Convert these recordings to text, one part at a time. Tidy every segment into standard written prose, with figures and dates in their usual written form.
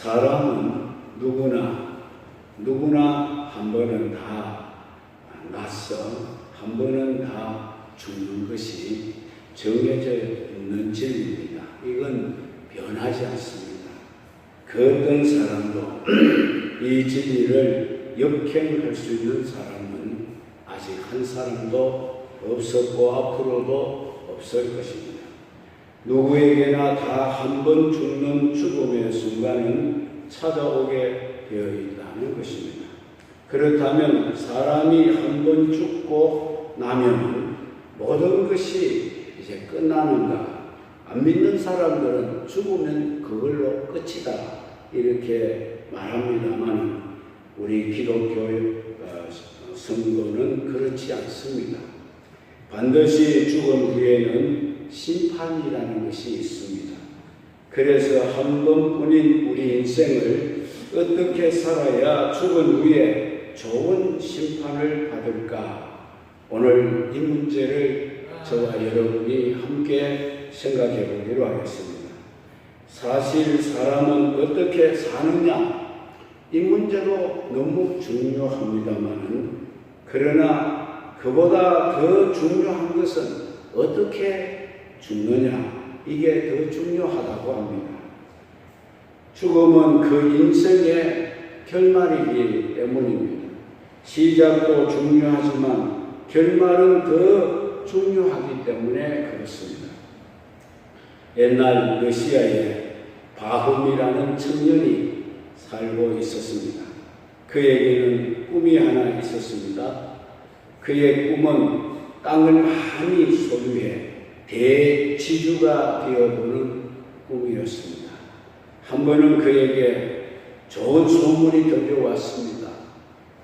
사람은 누구나 한 번은 다 낯서 한 번은 다 죽는 것이 정해져 있는 진리입니다. 이건 변하지 않습니다. 그 어떤 사람도 이 진리를 역행할 수 있는 사람은 아직 한 사람도 없었고 앞으로도 없을 것입니다. 누구에게나 다 한 번 죽는 죽음의 순간은 찾아오게 되어 있다는 것입니다. 그렇다면 사람이 한 번 죽고 나면 모든 것이 이제 끝나는가? 안 믿는 사람들은 죽으면 그걸로 끝이다 이렇게 말합니다만 우리 기독교 성도는 그렇지 않습니다. 반드시 죽은 후에는 심판이라는 것이 있습니다. 그래서 한 번뿐인 우리 인생을 어떻게 살아야 죽은 후에 좋은 심판을 받을까? 오늘 이 문제를 저와 여러분이 함께 생각해 보기로 하겠습니다. 사실 사람은 어떻게 사느냐? 이 문제도 너무 중요합니다만 그러나 그보다 더 중요한 것은 어떻게 죽느냐? 이게 더 중요하다고 합니다. 죽음은 그 인생의 결말이기 때문입니다. 시작도 중요하지만 결말은 더 중요하기 때문에 그렇습니다. 옛날 러시아에 바훔이라는 청년이 살고 있었습니다. 그에게는 꿈이 하나 있었습니다. 그의 꿈은 땅을 많이 소유해 대지주가 되어보는 꿈이었습니다. 한 번은 그에게 좋은 소문이 들려왔습니다.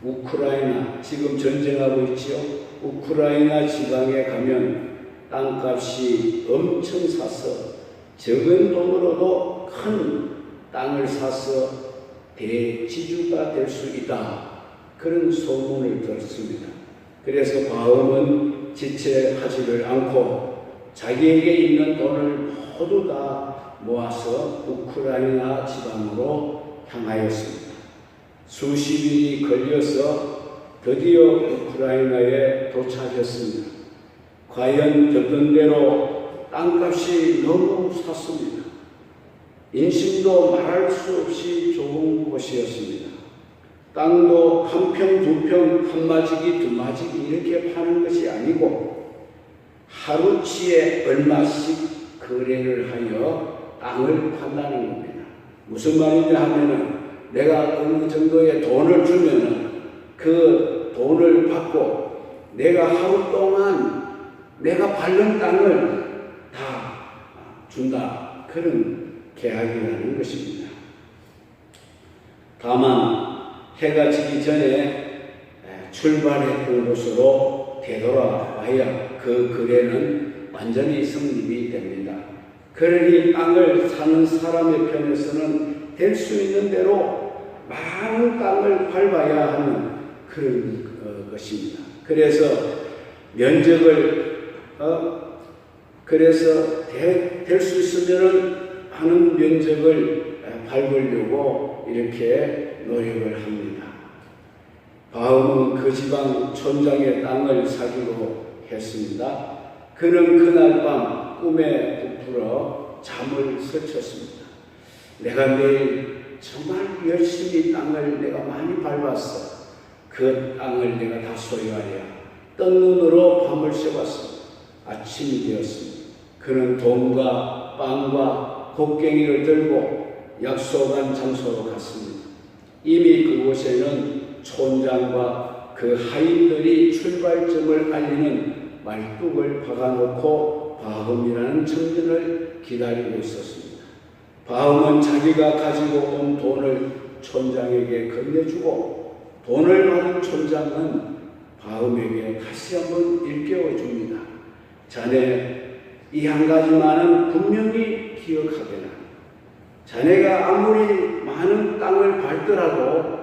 우크라이나, 지금 전쟁하고 있지요. 우크라이나 지방에 가면 땅값이 엄청 사서 적은 돈으로도 큰 땅을 사서 대지주가 될 수 있다. 그런 소문을 들었습니다. 그래서 바움은 지체하지를 않고 자기에게 있는 돈을 모두 다 모아서 우크라이나 지방으로 향하였습니다. 수십 일이 걸려서 드디어 우크라이나에 도착했습니다. 과연 듣던 대로 땅값이 너무 샀습니다. 인심도 말할 수 없이 좋은 곳이었습니다. 땅도 한 평, 두 평, 한 마지기, 두 마지기 이렇게 파는 것이 아니고 하루치에 얼마씩 거래를 하여 땅을 판다는 겁니다. 무슨 말이냐 하면은 내가 어느 정도의 돈을 주면은 그 돈을 받고 내가 하루 동안 내가 밟는 땅을 다 준다. 그런 계약이라는 것입니다. 다만 해가 지기 전에 출발했던 곳으로 되돌아와야 그 거래는 완전히 성립이 됩니다. 그러니 땅을 사는 사람의 편에서는 될 수 있는 대로 많은 땅을 밟아야 하는 그런 것입니다. 그래서 면적을 될 수 있으면은 많은 면적을 밟으려고 이렇게 노력을 합니다. 바움은 그 지방 촌장의 땅을 사기로 했습니다. 그는 그날 밤 꿈에 부풀어 잠을 설쳤습니다. 내가 내일 정말 열심히 땅을 내가 많이 밟았어. 그 땅을 내가 다 소유하랴. 뜬 눈으로 밤을 새웠습니다. 아침이 되었습니다. 그는 돈과 빵과 곡괭이를 들고 약속한 장소로 갔습니다. 이미 그곳에는 촌장과 그 하인들이 출발점을 알리는 말뚝을 박아놓고 바움이라는 청년을 기다리고 있었습니다. 바움은 자기가 가지고 온 돈을 촌장에게 건네주고 돈을 받은 촌장은 바움에게 다시 한번 일깨워 줍니다. 자네 이 한 가지만은 분명히 기억하게나. 자네가 아무리 많은 땅을 밟더라도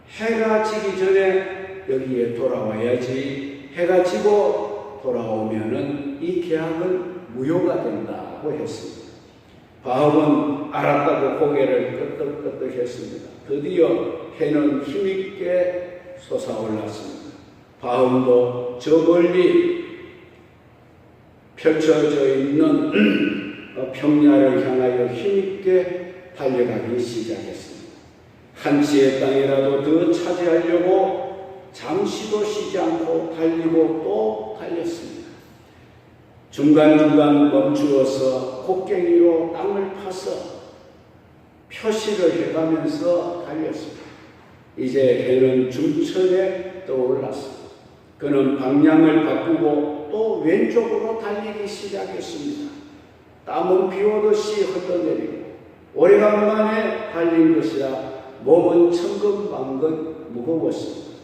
해가 지기 전에 여기에 돌아와야지. 해가 지고 돌아오면은 이 계약은 무효가 된다고 했습니다. 바울은 알았다고 고개를 끄덕끄덕했습니다. 드디어 해는 힘있게 솟아올랐습니다. 바울도 저 멀리 펼쳐져 있는 평야를 향하여 힘있게 달려가기 시작했습니다. 한치의 땅이라도 더 차지하려고 잠시도 쉬지 않고 달리고 또 달렸습니다. 중간중간 멈추어서 곡괭이로 땅을 파서 표시를 해가면서 달렸습니다. 이제 해는 중천에 떠올랐습니다. 그는 방향을 바꾸고 또 왼쪽으로 달리기 시작했습니다. 땀은 비 오듯이 흘러내리고 오래간만에 달린 것이라 몸은 천근만근 무거웠습니다.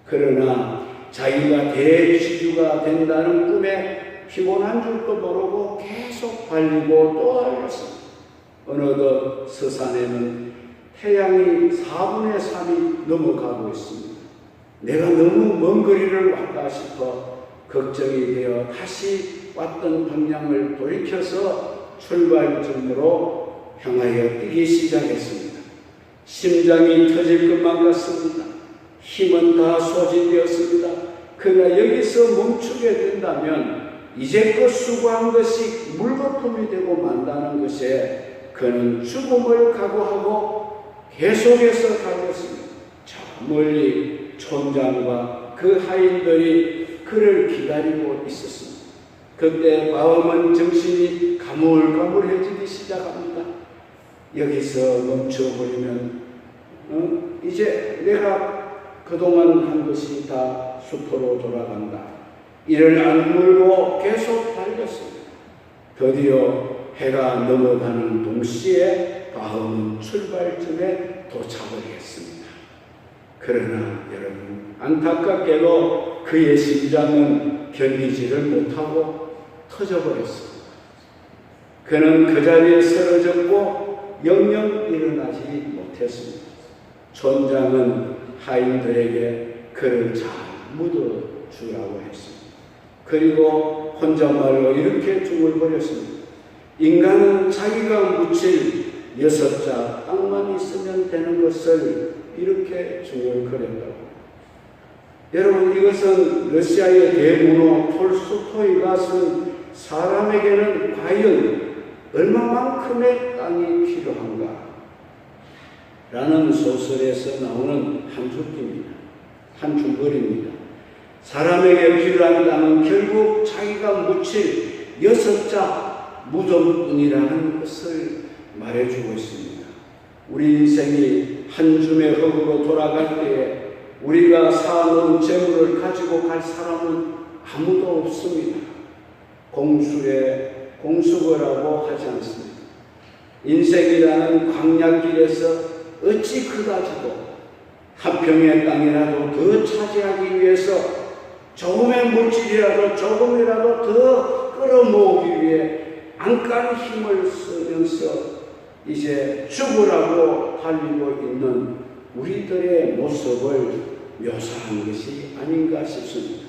그러나 자기가 대지주가 된다는 꿈에 피곤한 줄도 모르고 계속 달리고 또 달렸습니다. 어느덧 서산에는 태양이 4분의 3이 넘어가고 있습니다. 내가 너무 먼 거리를 왔다 싶어 걱정이 되어 다시 왔던 방향을 돌이켜서 출발점으로 향하여 뛰기 시작했습니다. 심장이 터질 것만 같습니다. 힘은 다 소진되었습니다. 그러나 여기서 멈추게 된다면 이제껏 수고한 것이 물거품이 되고 만다는 것에 그는 죽음을 각오하고 계속해서 달렸습니다. 저 멀리 촌장과 그 하인들이 그를 기다리고 있었습니다. 그때 마음은 정신이 가물가물해지기 시작합니다. 여기서 멈춰버리면 이제 내가 그동안 한 것이 다 수포로 돌아간다. 이를 악물고 계속 달렸습니다. 드디어 해가 넘어가는 동시에 바울은 출발점에 도착을 했습니다. 그러나 여러분, 안타깝게도 그의 심장은 견디지를 못하고 터져버렸습니다. 그는 그 자리에 쓰러졌고 영영 일어나지 못했습니다. 촌장은 하인들에게 그를 잘 묻어주라고 했습니다. 그리고 혼잣말로 이렇게 중얼거렸습니다. 인간은 자기가 묻힐 6자 땅만 있으면 되는 것을 이렇게 중얼거렸다고. 여러분, 이것은 러시아의 대문호 톨스토이가 쓴 사람에게는 과연 얼마만큼의 땅이 필요한가? 라는 소설에서 나오는 한 줄기입니다. 한 줄거리입니다. 사람에게 필요한 땅은 결국 자기가 묻힐 6자 무덤뿐이라는 것을 말해주고 있습니다. 우리 인생이 한 줌의 흙으로 돌아갈 때에 우리가 쌓아놓은 재물을 가지고 갈 사람은 아무도 없습니다. 공수거라고 하지 않습니다. 인생이라는 광야길에서 어찌 그다지도 한 평의 땅이라도 더 차지하기 위해서 조금의 물질이라도 조금이라도 더 끌어모으기 위해 안간 힘을 쓰면서 이제 죽으라고 달리고 있는 우리들의 모습을 묘사한 것이 아닌가 싶습니다.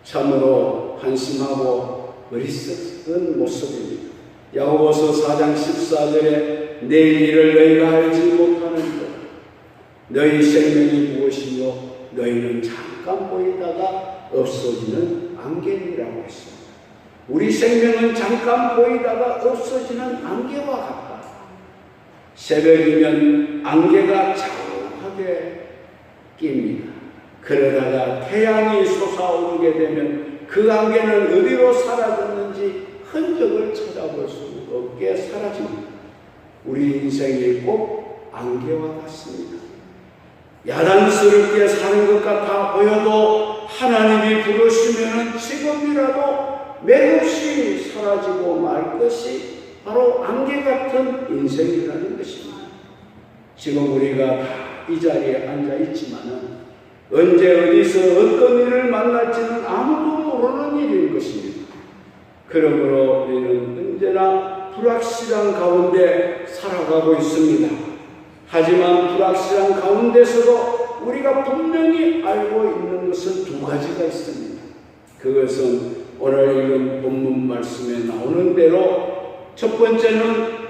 참으로 한심하고 어리석은 모습입니다. 야고보서 4장 14절에 내일 일을 너희가 알지 못하는데 너희 생명이 무엇이며 너희는 잠깐 보이다가 없어지는 안개니라고 했습니다. 우리 생명은 잠깐 보이다가 없어지는 안개와 같다. 새벽이면 안개가 자욱하게 낍니다. 그러다가 태양이 솟아오르게 되면 그 안개는 어디로 사라졌는지 흔적을 찾아볼 수 없게 사라집니다. 우리 인생이 꼭 안개와 같습니다. 야단스럽게 사는 것 같아 보여도 하나님이 부르시면 지금이라도 맥없이 사라지고 말 것이 바로 안개 같은 인생이라는 것입니다. 지금 우리가 이 자리에 앉아 있지만은 언제 어디서 어떤 일을 만날지는 아무도 모르는 일인 것입니다. 그러므로 우리는 언제나 불확실한 가운데 살아가고 있습니다. 하지만 불확실한 가운데서도 우리가 분명히 알고 있는 것은 두 가지가 있습니다. 그것은 오늘 읽은 본문 말씀에 나오는 대로 첫 번째는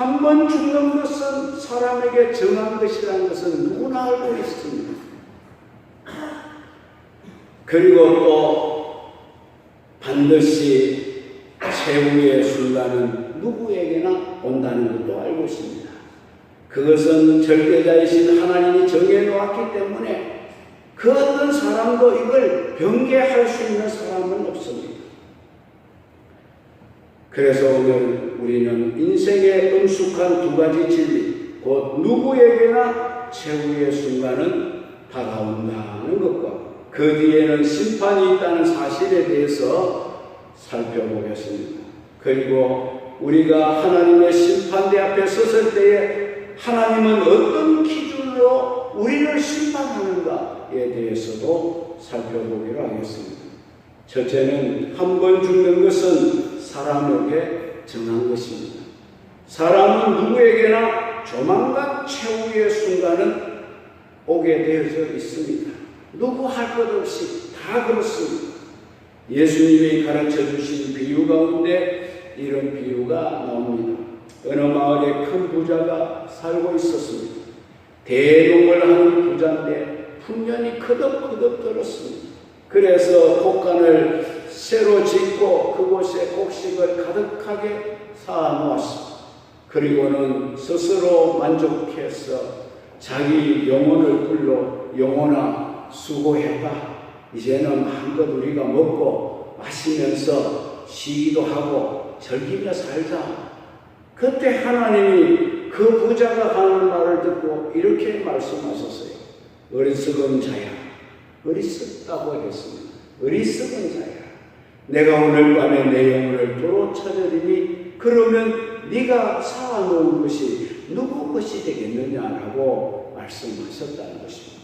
한 번 죽는 것은 사람에게 정한 것이라는 것은 누구나 알고 있습니다. 그리고 또 반드시 최후의 순간은 누구에게나 온다는 것도 알고 있습니다. 그것은 절대자이신 하나님이 정해놓았기 때문에 그 어떤 사람도 이걸 변개할 수 있는 사람은 없습니다. 그래서 오늘 우리는 인생의 엄숙한 두 가지 진리, 곧 누구에게나 최후의 순간은 다가온다는 것과 그 뒤에는 심판이 있다는 사실에 대해서 살펴보겠습니다. 그리고 우리가 하나님의 심판대 앞에 섰을 때에 하나님은 어떤 기준으로 우리를 심판하는가에 대해서도 살펴보기로 하겠습니다. 첫째는 한 번 죽는 것은 사람에게 정한 것입니다. 사람은 누구에게나 조만간 최후의 순간은 오게 되어져 있습니다. 누구 할 것 없이 다 그렇습니다. 예수님이 가르쳐 주신 비유 가운데 이런 비유가 나옵니다. 어느 마을에 큰 부자가 살고 있었습니다. 대농을 하는 부자인데 풍년이 커덕커덕 들었습니다. 그래서 곡간을 새로 짓고 그곳에 곡식을 가득하게 쌓아놓았습니다. 그리고는 스스로 만족해서 자기 영혼을 불러 영혼아 수고했다. 이제는 마음껏 우리가 먹고 마시면서 쉬기도 하고 즐기며 살자. 그때 하나님이 그 부자가 하는 말을 듣고 이렇게 말씀하셨어요. 어리석은 자야. 어리석다고 했습니다. 어리석은 자야. 내가 오늘 밤에 내 영혼을 도로 찾으리니 그러면 네가 쌓아놓은 것이 누구 것이 되겠느냐라고 말씀하셨다는 것입니다.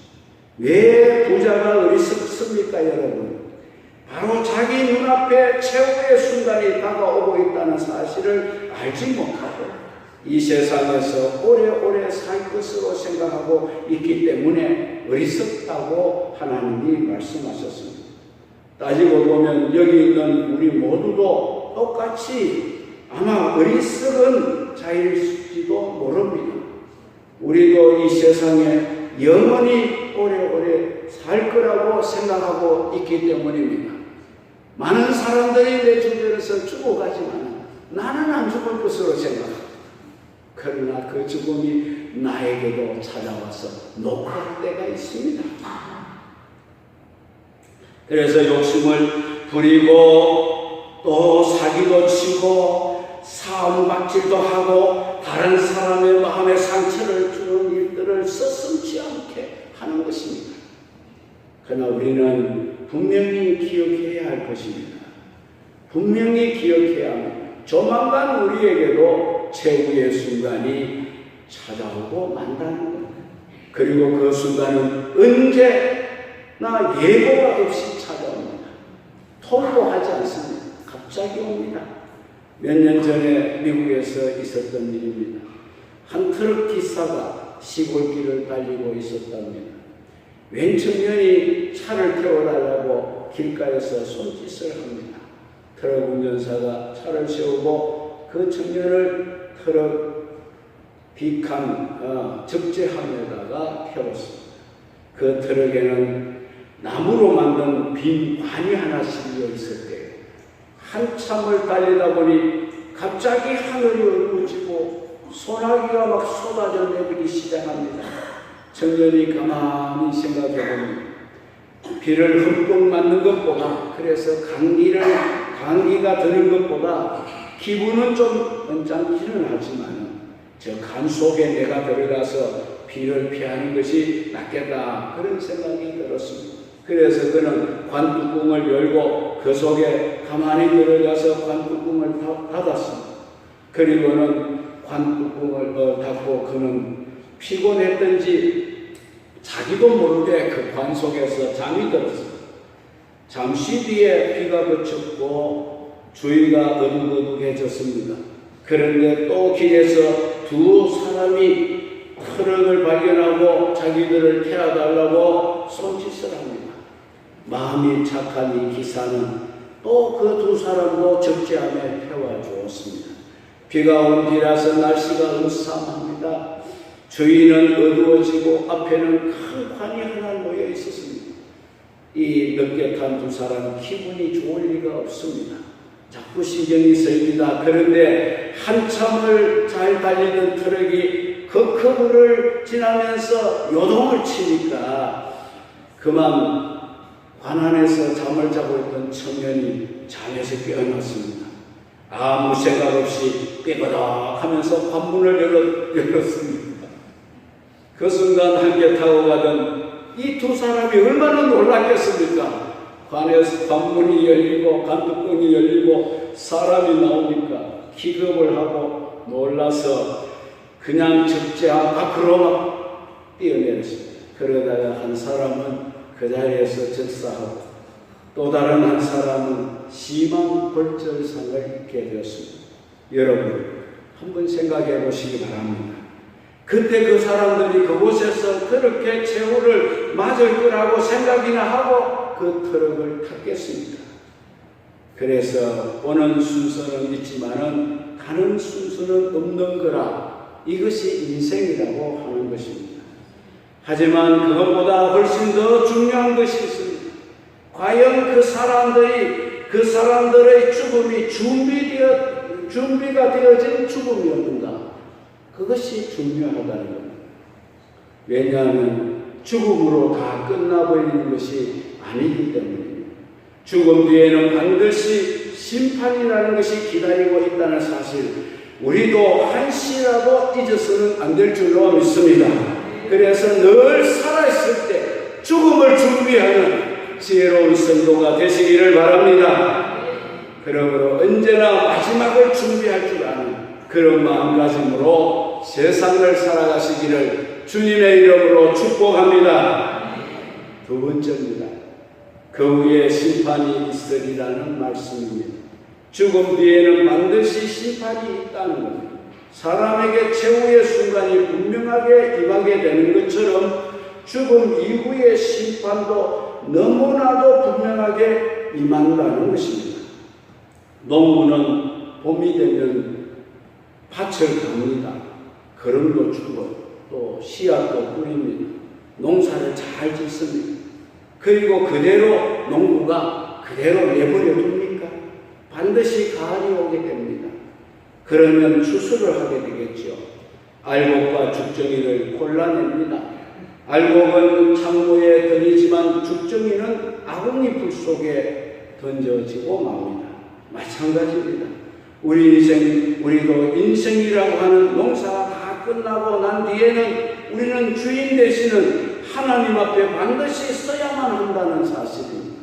왜 부자가 어리석습니까, 여러분? 바로 자기 눈앞에 최후의 순간이 다가오고 있다는 사실을 알지 못하고 이 세상에서 오래오래 살 것으로 생각하고 있기 때문에 어리석다고 하나님이 말씀하셨습니다. 따지고 보면 여기 있는 우리 모두도 똑같이 아마 어리석은 자일지도 모릅니다. 우리도 이 세상에 영원히 오래오래 살 거라고 생각하고 있기 때문입니다. 많은 사람들이 내 주변에서 죽어가지만 나는 안 죽을 것으로 생각합니다. 그러나 그 죽음이 나에게도 찾아와서 녹할 때가 있습니다. 그래서 욕심을 부리고 또 사기도 치고 사움박질도 하고 다른 사람의 마음에 상처를 주는 일들을 서슴지 않게 하는 것입니다. 그러나 우리는 분명히 기억해야 할 것입니다. 분명히 기억해야 합니다. 조만간 우리에게도 최후의 순간이 찾아오고 만다는 것. 그리고 그 순간은 언제나 예고가 없이 찾아옵니다. 통보하지 않습니다. 갑자기 옵니다. 몇 년 전에 미국에서 있었던 일입니다. 한 트럭 기사가 시골길을 달리고 있었답니다. 웬 청년이 차를 태워달라고 길가에서 손짓을 합니다. 트럭 운전사가 차를 세우고 그 청년을 트럭 뒷칸 적재함에다가 태웠습니다. 그 트럭에는 나무로 만든 빈 관이 하나 실려 있었대요. 한참을 달리다 보니 갑자기 하늘이 어두워지고 소나기가 막 쏟아져 내리기 시작합니다. 청년이 가만히 생각해 보니 비를 흠뻑 맞는 것보다, 그래서 감기가 드는 것보다 기분은 좀 언짢기는 하지만 저 간 속에 내가 들어가서 비를 피하는 것이 낫겠다, 그런 생각이 들었습니다. 그래서 그는 관뚜껑을 열고 그 속에 가만히 들어가서 관뚜껑을 닫았습니다. 그리고는 관뚜껑을 닫고 그는 피곤했던지 자기도 모르게 그 관 속에서 잠이 들었습니다. 잠시 뒤에 비가 그쳤고 주위가 어둑어둑해졌습니다. 그런데 또 길에서 두 사람이 트럭을 발견하고 자기들을 태워달라고 손짓을 합니다. 마음이 착한 이 기사는 또 그 두 사람도 적재함에 태워주었습니다. 비가 온 뒤라서 날씨가 음sam합니다. 주위는 어두워지고 앞에는 큰 관이 하나 모여 있었습니다. 이 늦게 탄 두 사람은 기분이 좋을 리가 없습니다. 자꾸 신경이 쓰입니다. 그런데 한참을 잘 달리던 트럭이 그 커브를 지나면서 요동을 치니까 그만 관 안에서 잠을 자고 있던 청년이 잠에서 깨어났습니다. 아무 생각 없이 삐그덕 하면서 관문을 열었습니다. 그 순간 함께 타고 가던 이 두 사람이 얼마나 놀랐겠습니까? 관에서 관문이 열리고 관뚜껑이 열리고 사람이 나오니까 기겁을 하고 놀라서 그냥 적재한 밖으로 막 뛰어내렸습니다. 그러다가 한 사람은 그 자리에서 즉사하고 또 다른 한 사람은 심한 골절상을 입게 되었습니다. 여러분 한번 생각해 보시기 바랍니다. 그때 그 사람들이 그곳에서 그렇게 최후를 맞을 거라고 생각이나 하고 그 트럭을 탔겠습니까? 그래서 오는 순서는 있지만은 가는 순서는 없는 거라, 이것이 인생이라고 하는 것입니다. 하지만 그것보다 훨씬 더 중요한 것이 있습니다. 과연 그 사람들의 죽음이 준비가 되어진 죽음이었는가? 그것이 중요하다는 겁니다. 왜냐하면 죽음으로 다 끝나버리는 것이 아니기 때문입니다. 죽음 뒤에는 반드시 심판이라는 것이 기다리고 있다는 사실, 우리도 한시라도 잊어서는 안 될 줄로 믿습니다. 그래서 늘 살아있을 때 죽음을 준비하는 지혜로운 성도가 되시기를 바랍니다. 그러므로 언제나 마지막을 준비할 줄 아는 그런 마음가짐으로 세상을 살아가시기를 주님의 이름으로 축복합니다. 두 번째입니다. 그 후에 심판이 있으리라는 말씀입니다. 죽음 뒤에는 반드시 심판이 있다는 겁니다. 사람에게 최후의 순간이 분명하게 임하게 되는 것처럼 죽음 이후의 심판도 너무나도 분명하게 임한다는 것입니다. 농부는 봄이 되면 밭을 갑니다. 거름도 주고 또 씨앗도 뿌립니다. 농사를 잘 짓습니다. 그리고 그대로 농부가 그대로 내버려 둡니까? 반드시 가을이 오게 됩니다. 그러면 추수를 하게 되겠죠. 알곡과 죽정이를 골라냅니다. 알곡은 창고에 들이지만 죽정이는 아궁이불 속에 던져지고 맙니다. 마찬가지입니다. 우리도 인생이라고 하는 농사가 다 끝나고 난 뒤에는 우리는 주인 되시는 하나님 앞에 반드시 서야만 한다는 사실입니다.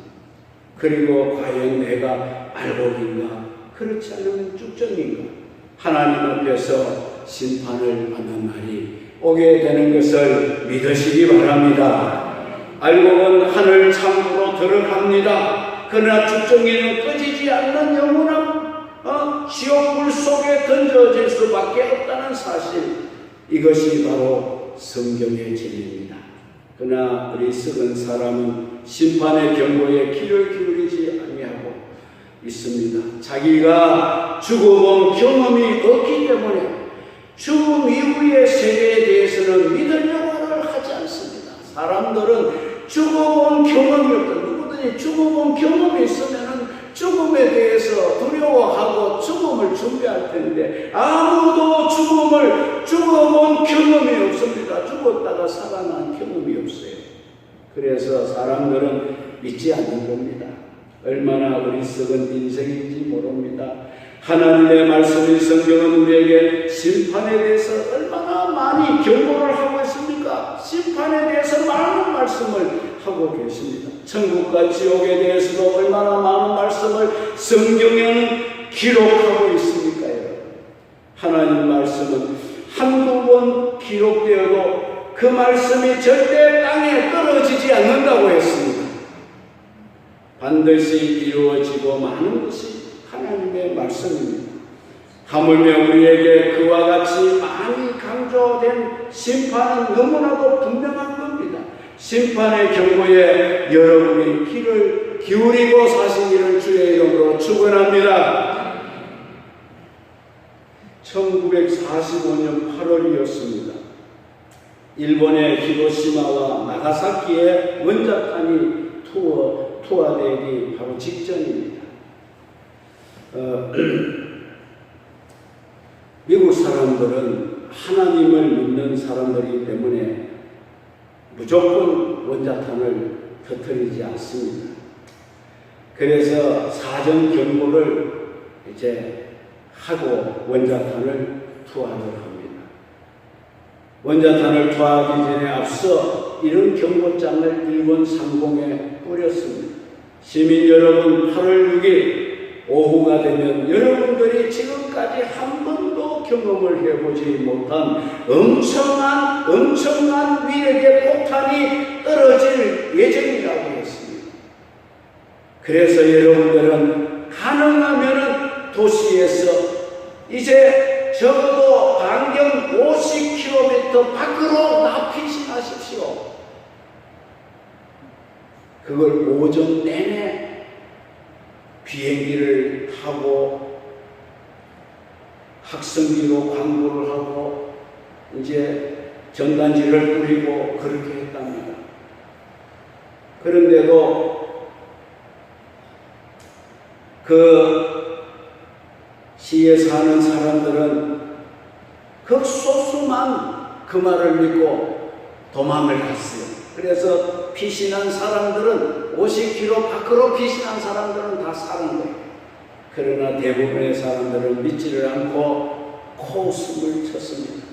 그리고 과연 내가 알곡인가? 그렇지 않으면 죽정인가? 하나님 앞에서 심판을 받는 날이 오게 되는 것을 믿으시기 바랍니다. 알곡은 하늘 창고로 들어갑니다. 그러나 죽정이는 꺼지지 않는 영원한 지옥불 속에 던져질 수밖에 없다는 사실, 이것이 바로 성경의 진리입니다. 그러나 우리 썩은 사람은 심판의 경고에 귀를 기울이지 아니하고 있습니다. 자기가 죽어본 경험이 없기 때문에 죽음 이후의 세계에 대해서는 믿으려고를 하지 않습니다. 사람들은 죽어본 경험이 없다. 누구든지 죽어본 경험이 있으면 죽음에 대해서 두려워하고 죽음을 준비할 텐데 아무도 죽어본 경험이 없습니다. 죽었다가 살아난 경험이 없어요. 그래서 사람들은 믿지 않는 겁니다. 얼마나 어리석은 인생인지 모릅니다. 하나님의 말씀인 성경은 우리에게 심판에 대해서 얼마나 많이 경고를 하고 있습니까? 심판에 대해서 많은 말씀을 하고 계십니다. 천국과 지옥에 대해서도 얼마나 많은 말씀을 성경에는 기록하고 있습니까? 여러분? 하나님 말씀은 한두 번 기록되어도 그 말씀이 절대 땅에 떨어지지 않는다고 했습니다. 반드시 이루어지고 많은 것이 하나님의 말씀입니다. 하물며 우리에게 그와 같이 많이 강조된 심판은 너무나도 분명한 겁니다. 심판의 경고에 여러분이 귀를 기울이고 사시기를 주의 이름으로 축원합니다. 1945년 8월이었습니다. 일본의 히로시마와 나가사키에 원자탄이 투하되기 바로 직전입니다. 미국 사람들은 하나님을 믿는 사람들이기 때문에 무조건 원자탄을 터뜨리지 않습니다. 그래서 사전 경보를 이제 하고 원자탄을 투하를 합니다. 원자탄을 투하하기 전에 앞서 이런 경보장을 일본 상공에 뿌렸습니다. 시민 여러분, 8월 6일 오후가 되면 여러분들이 지금까지 한 번도 경험을 해보지 못한 엄청난 위력의 폭탄이 떨어질 예정이라고 했습니다. 그래서 여러분들은 가능하면 도시에서 이제 적어도 반경 50km 밖으로 나피신하십시오. 그걸 오전 내내 비행기를 타고 학성기로 광고를 하고 이제 전단지를 뿌리고 그렇게 했답니다. 그런데도 그 시에 사는 사람들은 극소수만 그 말을 믿고 도망을 갔어요. 그래서 피신한 사람들은 50km 밖으로 피신한 사람들은 다 사는 거예요. 그러나 대부분의 사람들은 믿지를 않고 코웃음을 쳤습니다.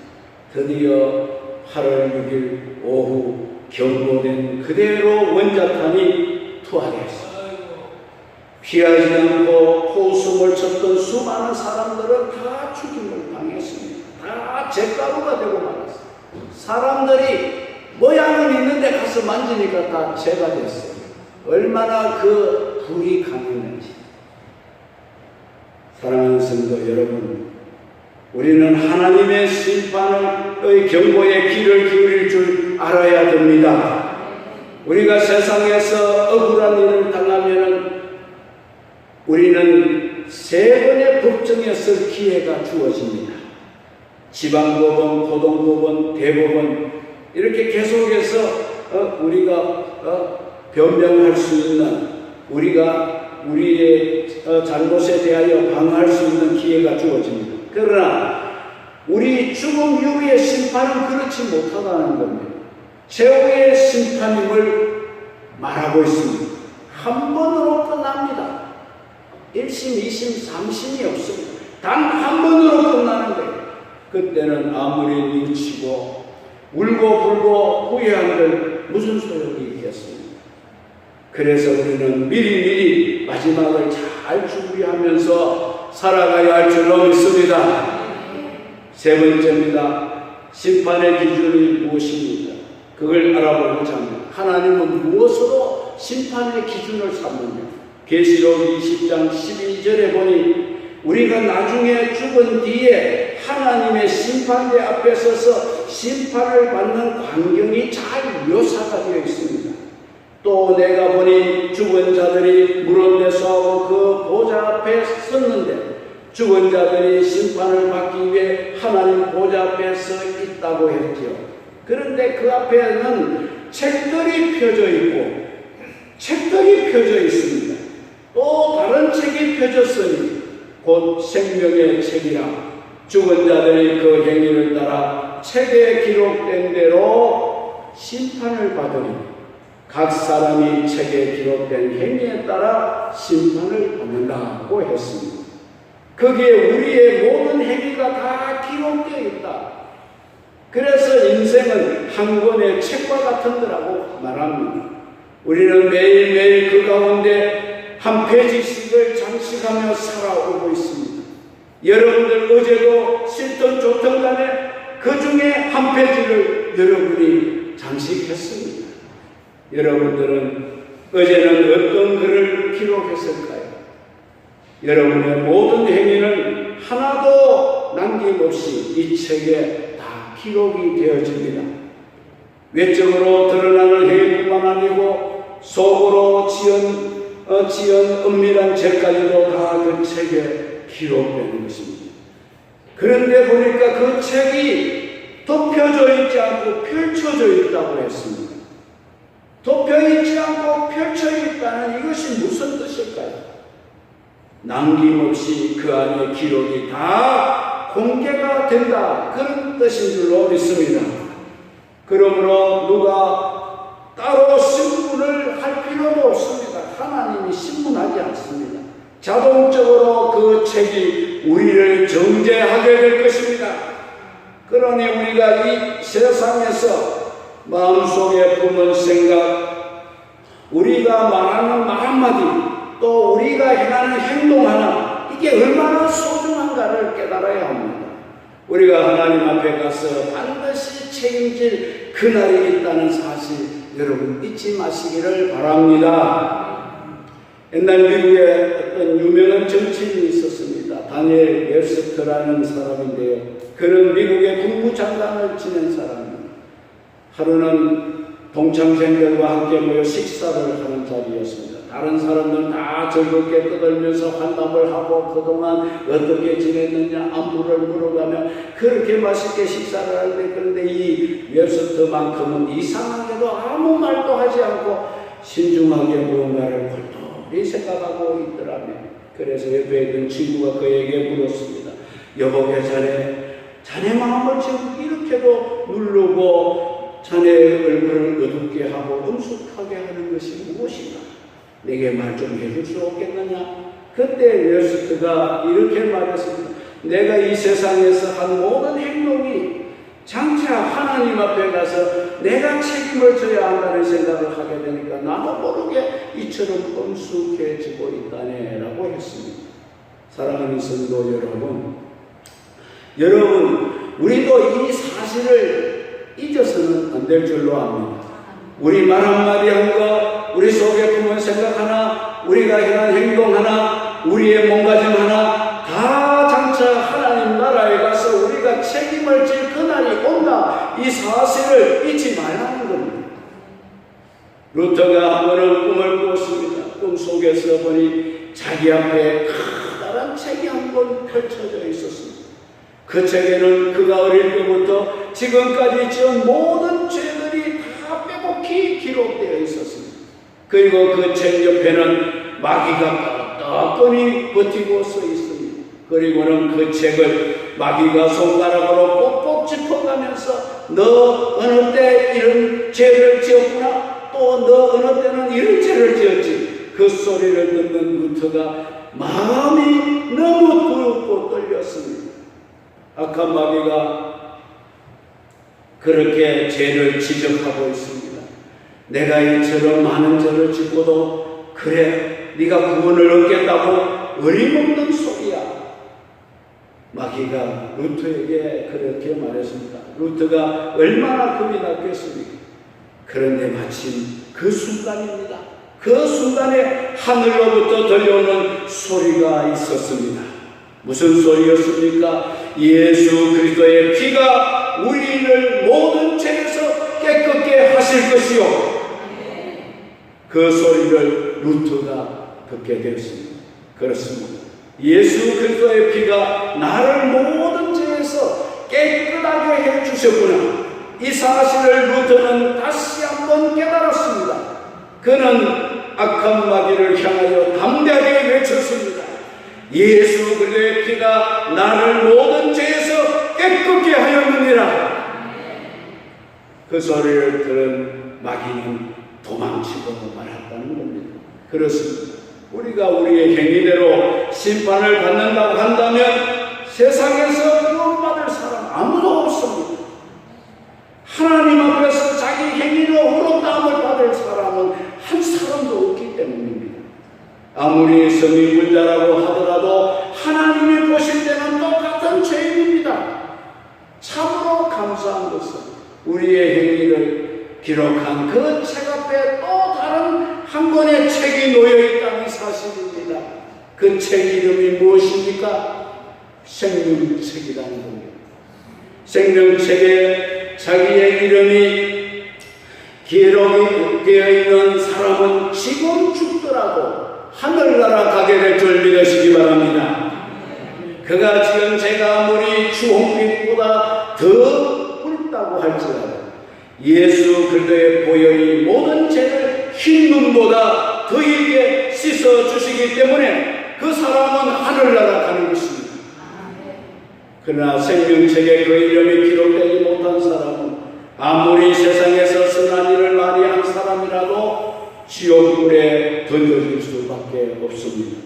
드디어 8월 6일 오후 경고된 그대로 원자탄이 투하되었습니다. 피하지 않고 코웃음을 쳤던 수많은 사람들은 다 죽임을 당했습니다. 다 잿가루가 되고 말았어요. 사람들이 모양은 있는데 가서 만지니까 다 죄가 됐어요. 얼마나 그 불이 강했는지. 사랑하는 성도 여러분, 우리는 하나님의 심판의 경고에 귀를 기울일 줄 알아야 됩니다. 우리가 세상에서 억울한 일을 당하면 우리는 세 번의 법정에 설 기회가 주어집니다. 지방법원, 고등법원, 대법원 이렇게 계속해서 우리가 변명할 수 있는, 우리가 우리의 잘못에 대하여 방어할 수 있는 기회가 주어집니다. 그러나 우리 죽음 이후의 심판은 그렇지 못하다는 겁니다. 최후의 심판임을 말하고 있습니다. 한 번으로 끝납니다. 1심, 2심, 3심이 없습니다. 단 한 번으로 끝나는 거예요. 그때는 아무리 뉘우치고 울고 불고 후회한들 무슨 소용이 있겠습니까? 그래서 우리는 미리미리 마지막을 잘 준비하면서 살아가야 할 줄로 믿습니다. 세 번째입니다. 심판의 기준이 무엇입니까? 그걸 알아보고자 합니다. 하나님은 무엇으로 심판의 기준을 삼느냐? 계시록 20장 12절에 보니 우리가 나중에 죽은 뒤에 하나님의 심판대 앞에 서서 심판을 받는 광경이 잘 묘사가 되어 있습니다. 또 내가 보니 죽은 자들이 물은 대수하고 그 보좌 앞에 섰는데 죽은 자들이 심판을 받기 위해 하나님 보좌 앞에 서 있다고 했지요. 그런데 그 앞에는 책들이 펴져 있고 책들이 펴져 있습니다. 또 다른 책이 펴졌으니 곧 생명의 책이라 죽은 자들이 그 행위를 따라 책에 기록된 대로 심판을 받으니 각 사람이 책에 기록된 행위에 따라 심판을 받는다고 했습니다. 거기에 우리의 모든 행위가 다 기록되어 있다. 그래서 인생은 한 권의 책과 같은 거라고 말합니다. 우리는 매일매일 그 가운데 한 페이지씩을 장식하며 살아오고 있습니다. 여러분들 어제도 싫던 좋던 간에 그 중에 한 페이지를 여러분이 장식했습니다. 여러분들은 어제는 어떤 글을 기록했을까요? 여러분의 모든 행위는 하나도 남김없이 이 책에 다 기록이 되어집니다. 외적으로 드러나는 행위뿐만 아니고 속으로 지은 은밀한 죄까지도 다 그 책에 기록되는 것입니다. 그런데 보니까 그 책이 덮여져 있지 않고 펼쳐져 있다고 했습니다. 덮여 있지 않고 펼쳐 있다는 이것이 무슨 뜻일까요? 남김없이 그 안에 기록이 다 공개가 된다, 그런 뜻인 줄로 믿습니다. 그러므로 누가 따로 신문을 할 필요도 없습니다. 하나님이 신문하지 않습니다. 자동적으로 그 책이 우리를 정죄하게 될 것입니다. 그러니 우리가 이 세상에서 마음속에 품은 생각, 우리가 말하는 말 한마디, 또 우리가 행하는 행동 하나, 이게 얼마나 소중한가를 깨달아야 합니다. 우리가 하나님 앞에 가서 반드시 책임질 그날이 있다는 사실, 여러분 잊지 마시기를 바랍니다. 옛날 미국에 어떤 유명한 정치인이 있었습니다. 다니엘 웹스터라는 사람인데요. 그는 미국의 국무장관을 지낸 사람입니다. 하루는 동창생들과 함께 모여 식사를 하는 자리였습니다. 다른 사람들은 다 즐겁게 떠들면서 환담을 하고 그동안 어떻게 지냈느냐 안부를 물어가며 그렇게 맛있게 식사를 하는데, 그런데 이 웹스터만큼은 이상하게도 아무 말도 하지 않고 신중하게 무언가를 골똘히 생각하고 있더라면, 그래서 옆에 있던 친구가 그에게 물었습니다. 여보게, 자네 마음을 지금 이렇게도 누르고 자네의 얼굴을 어둡게 하고 엄숙하게 하는 것이 무엇인가? 내게 말 좀 해줄 수 없겠느냐? 그때 웹스터가 이렇게 말했습니다. 내가 이 세상에서 한 모든 행동이 장차 하나님 앞에 가서 내가 책임을 져야 한다는 생각을 하게 되니까 나도 모르게 이처럼 엄숙해지고 있다네 라고 했습니다. 사랑하는 성도 여러분, 우리도 이 사실을 잊어서는 안 될 줄로 압니다. 우리 말 한마디 한 것, 우리 속에 품은 생각 하나, 우리가 행한 행동 하나, 우리의 몸가짐 하나, 다 장차 하나님 나라에 가서 우리가 책임을 질 그날이 온다, 이 사실을 잊지 말라는 겁니다. 루터가 한 번은 꿈을 꾸었습니다. 꿈속에서 보니 자기 앞에 커다란 책이 한 권 펼쳐져 있었습니다. 그 책에는 그가 어릴 때부터 지금까지 지은 모든 죄들이 다 빼곡히 기록되어 있었습니다. 그리고 그 책 옆에는 마귀가 떳떳하니 버티고 서 있습니다. 그리고는 그 책을 마귀가 손가락으로 꼭꼭 짚어가면서 너 어느 때 이런 죄를 지었구나, 또 너 어느 때는 이런 죄를 지었지, 그 소리를 듣는 루터가 마음이 너무 두렵고 떨렸습니다. 악한 마귀가 그렇게 죄를 지적하고 있습니다. 내가 이처럼 많은 죄를 짓고도 그래 네가 구원을 얻겠다고 어림없는 소리야. 마귀가 루터에게 그렇게 말했습니다. 루터가 얼마나 겁이 났겠습니까? 그런데 마침 그 순간입니다. 그 순간에 하늘로부터 들려오는 소리가 있었습니다. 무슨 소리였습니까? 예수 그리스도의 피가 우리를 모든 죄에서 깨끗게 하실 것이요. 그 소리를 루터가 듣게 되었습니다. 그렇습니다. 예수 그리스도의 피가 나를 모든 죄에서 깨끗하게 해주셨구나. 이 사실을 루터는 다시 한번 깨달았습니다. 그는 악한 마귀를 향하여 담대하게 외쳤습니다. 예수 그리스도의 피가 나를 모든 죄에서 깨끗게 하였느니라. 그 소리를 들은 마귀는 도망치고 말았다는 겁니다. 그렇습니다. 우리가 우리의 행위대로 심판을 받는다고 한다면 세상에서 구원받을 사람 아무도 없습니다. 하나님 앞에서 자기 행위로 의롭다함을 받을 사람은 한 사람도 없기 때문입니다. 아무리 성인군자라고 하더라도 하나님이 보실 때는 똑같은 죄인입니다. 참으로 감사한 것은 우리의 행위를 기록한 그 책 앞에 또 다른 한 권의 책이 놓여 있다는 사실입니다. 그 책 이름이 무엇입니까? 생명책이라는 겁니다. 생명책에 자기의 이름이 기록이 되어 있는 사람은 지금 죽더라도 하늘나라 가게 될 줄 믿으시기 바랍니다. 그가 지은 죄가 아무리 주홍빛보다 더 붉다고 할지라도 예수 그리스도의 보혈이 모든 죄를 흰 눈보다 더하게 씻어주시기 때문에 그 사람은 하늘나라 가는 것입니다. 그러나 생명책에 그 이름이 기록되지 못한 사람은 아무리 세상에서 선한 일을 많이 한 사람이라도 지옥불에 던져질 수밖에 없습니다.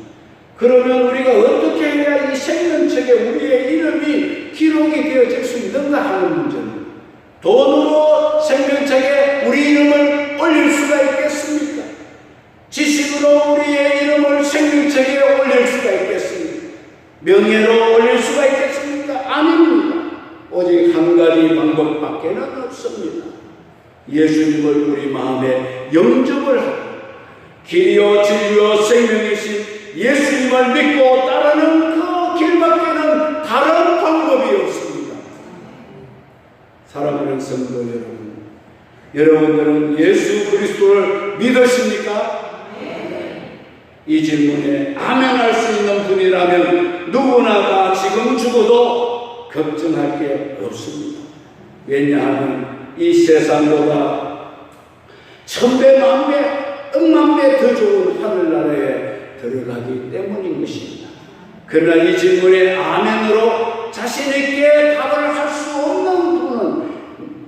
그러면 우리가 어떻게 해야 이 생명책에 우리의 이름이 기록이 되어질 수 있는가 하는 문제입니다. 돈으로 생명책에 우리 이름을 올릴 수가 있겠습니까? 지식으로 우리의 이름을 생명책에 올릴 수가 있겠습니까? 명예로 올릴 수가 있겠습니까? 아닙니다. 오직 한 가지 방법밖에는 없습니다. 예수님을 우리 마음에 영접을 하고 길이요 진리요 생명이신 예수님을 믿고 따르는 그 길밖에는 다른 방법이 없습니다. 사랑하는 성도 여러분, 여러분들은 예수 그리스도를 믿으십니까? 이 질문에 아멘할 수 있는 분이라면 누구나가 지금 죽어도 걱정할 게 없습니다. 왜냐하면 이 세상보다 1000배, 10,000배, 10,000배 더 좋은 하늘나라에 들어가기 때문인 것입니다. 그러나 이 질문에 아멘으로 자신있게 답을 할 수 없는 분은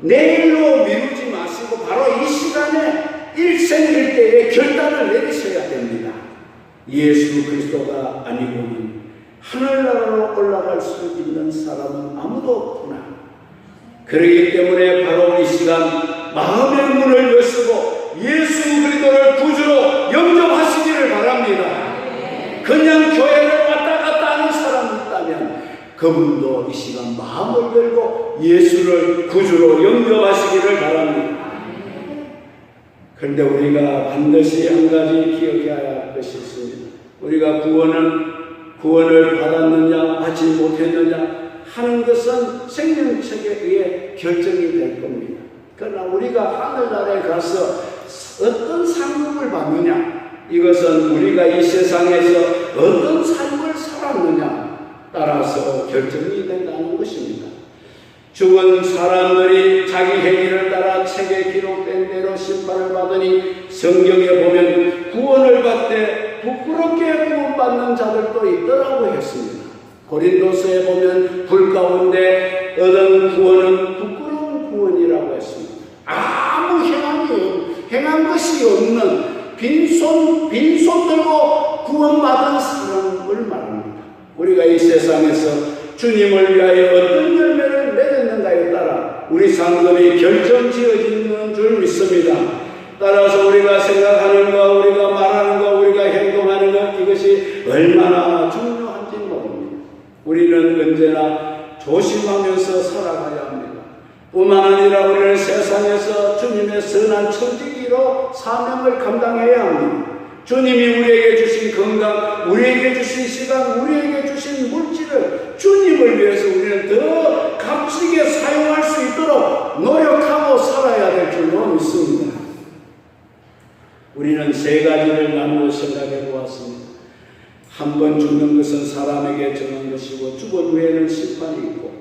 내일로 미루지 마시고 바로 이 시간에 일생일대에 결단을 내리셔야 됩니다. 예수 그리스도가 아니고는 하늘나라로 올라갈 수 있는 사람은 아무도 없구나. 그렇기 때문에 바로 이 시간 마음의 문을 여시고 예수 그리스도를 구주로 영접하시기를 바랍니다. 그냥 교회를 왔다 갔다 하는 사람이 있다면 그분도 이 시간 마음을 열고 예수를 구주로 영접하시기를 바랍니다. 그런데 우리가 반드시 한 가지 기억해야 할 것이 있습니다. 우리가 구원을 받았느냐 받지 못했느냐 하는 것은 생명책에 의해 결정이 될 겁니다. 그러나 우리가 하늘나라에 가서 어떤 상급을 받느냐, 이것은 우리가 이 세상에서 어떤 삶을 살았느냐 따라서 결정이 된다는 것입니다. 죽은 사람들이 자기 행위를 따라 책에 기록된 대로 심판을 받으니 성경에 보면 구원을 받되 부끄럽게 구원받는 자들도 있더라고 했습니다. 고린도서에 보면 불 가운데 얻은 구원은 부끄러운 구원이라고 했습니다. 아무 행한 것이 없는 빈손 들고 구원받은 사람을 말합니다. 우리가 이 세상에서 주님을 위하여 어떤 열매를 맺었는가에 따라 우리 상급이 결정지어지는 줄 믿습니다. 따라서 우리가 생각하는 것, 우리가 말하는 것, 우리가 행동하는 것, 이것이 얼마나 중요한지 모릅니다. 우리는 언제나 조심하면서 살아가야 합니다. 뿐만 아니라 우리는 세상에서 주님의 선한 청지기로 사명을 감당해야 합니다. 주님이 우리에게 주신 건강, 우리에게 주신 시간, 우리에게 주신 물질을 주님을 위해서 우리는 더 값지게 사용할 수 있도록 노력하고 살아야 될 줄로 믿습니다. 우리는 세 가지를 나누어 생각해 보았습니다. 한 번 죽는 것은 사람에게 정한 것이고 죽은 후에는 심판이 있고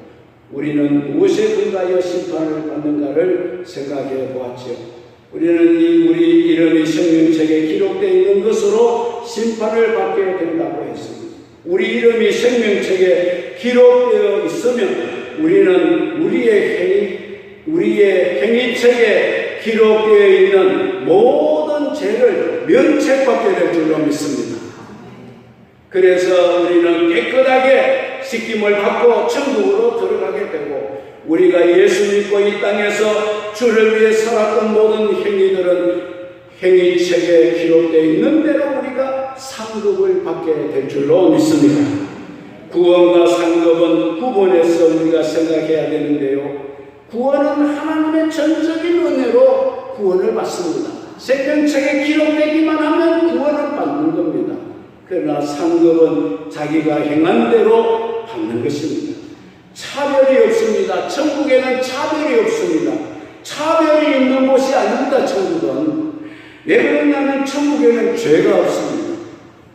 우리는 무엇에 근거하여 심판을 받는가를 생각해 보았죠. 우리는 우리 이름이 생명책에 기록되어 있는 것으로 심판을 받게 된다고 했습니다. 우리 이름이 생명책에 기록되어 있으면 우리는 우리의 행위책에 기록되어 있는 모든 죄를 면책받게 될 줄로 믿습니다. 그래서 우리는 깨끗하게 씻김을 받고 천국으로 들어가게 되고 우리가 예수 믿고 이 땅에서 주를 위해 살았던 모든 행위들은 행위책에 기록되어 있는 대로 우리가 상급을 받게 될 줄로 믿습니다. 구원과 상급은 구분해서 우리가 생각해야 되는데요. 구원은 하나님의 전적인 은혜로 구원을 받습니다. 생명책에 기록되기만 하면 구원을 받는 겁니다. 그러나 상급은 자기가 행한 대로 받는 것입니다. 차별이 없습니다. 천국에는 차별이 없습니다. 차별이 있는 곳이 아닙니다. 천국은. 왜 그러냐면 천국에는 죄가 없습니다.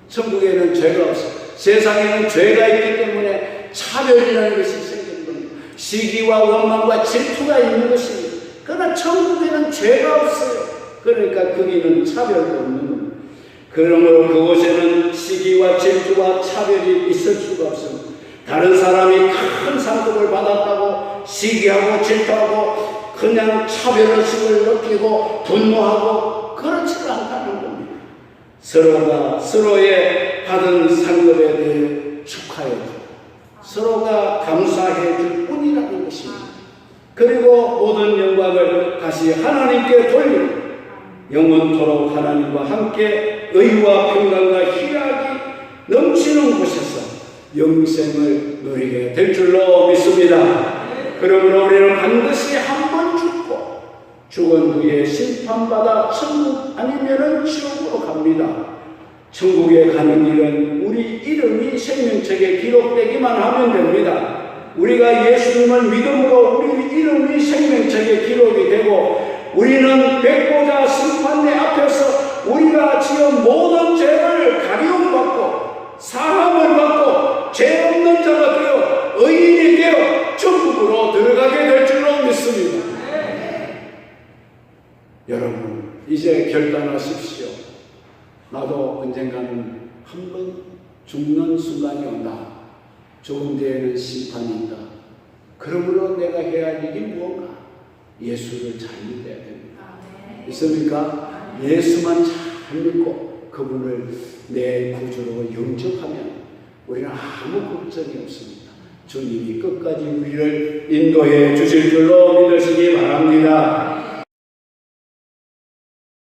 천국에는 죄가 없습니다. 세상에는 죄가 있기 때문에 차별이라는 것이 생기는 겁니다. 시기와 원망과 질투가 있는 것입니다. 그러나 천국에는 죄가 없어요. 그러니까 거기는 차별도 없는 겁니다. 그러므로 그곳에는 시기와 질투와 차별이 있을 수가 없습니다. 다른 사람이 큰 상급을 받았다고 시기하고 질투하고 그냥 차별의식을 느끼고 분노하고 그렇지가 않다는 겁니다. 서로가 서로의 받은 상급에 대해 축하해주고 서로가 감사해줄 뿐이라는 것입니다. 그리고 모든 영광을 다시 하나님께 돌리고 영원토록 하나님과 함께 의와 평강과 희락이 넘치는 곳에서 영생을 누리게 될 줄로 믿습니다. 그러므로 우리는 반드시 한 번 죽고 죽은 후에 심판받아 천국 아니면은 지옥으로 갑니다. 천국에 가는 일은 우리 이름이 생명책에 기록되기만 하면 됩니다. 우리가 예수님을 믿음으로 우리 이름이 생명책에 기록이 되고 우리는 백보자 심판대 앞에서 우리가 지은 모든 죄를 가리움받고 사함을 받고 죄 없는 자가 되어 의인이 되어 천국으로 들어가게 될 줄로 믿습니다. 여러분 이제 결단하십시오. 나도 언젠가는 한번 죽는 순간이 온다. 죽은 뒤에는 심판이 있다. 그러므로 내가 해야 할 일이 무언가? 예수를 잘 믿어야 됩니다. 믿습니까? 예수만 잘 믿고 그분을 내 구주로 영접하면 우리는 아무 걱정이 없습니다. 주님이 끝까지 우리를 인도해 주실 줄로 믿으시기 바랍니다.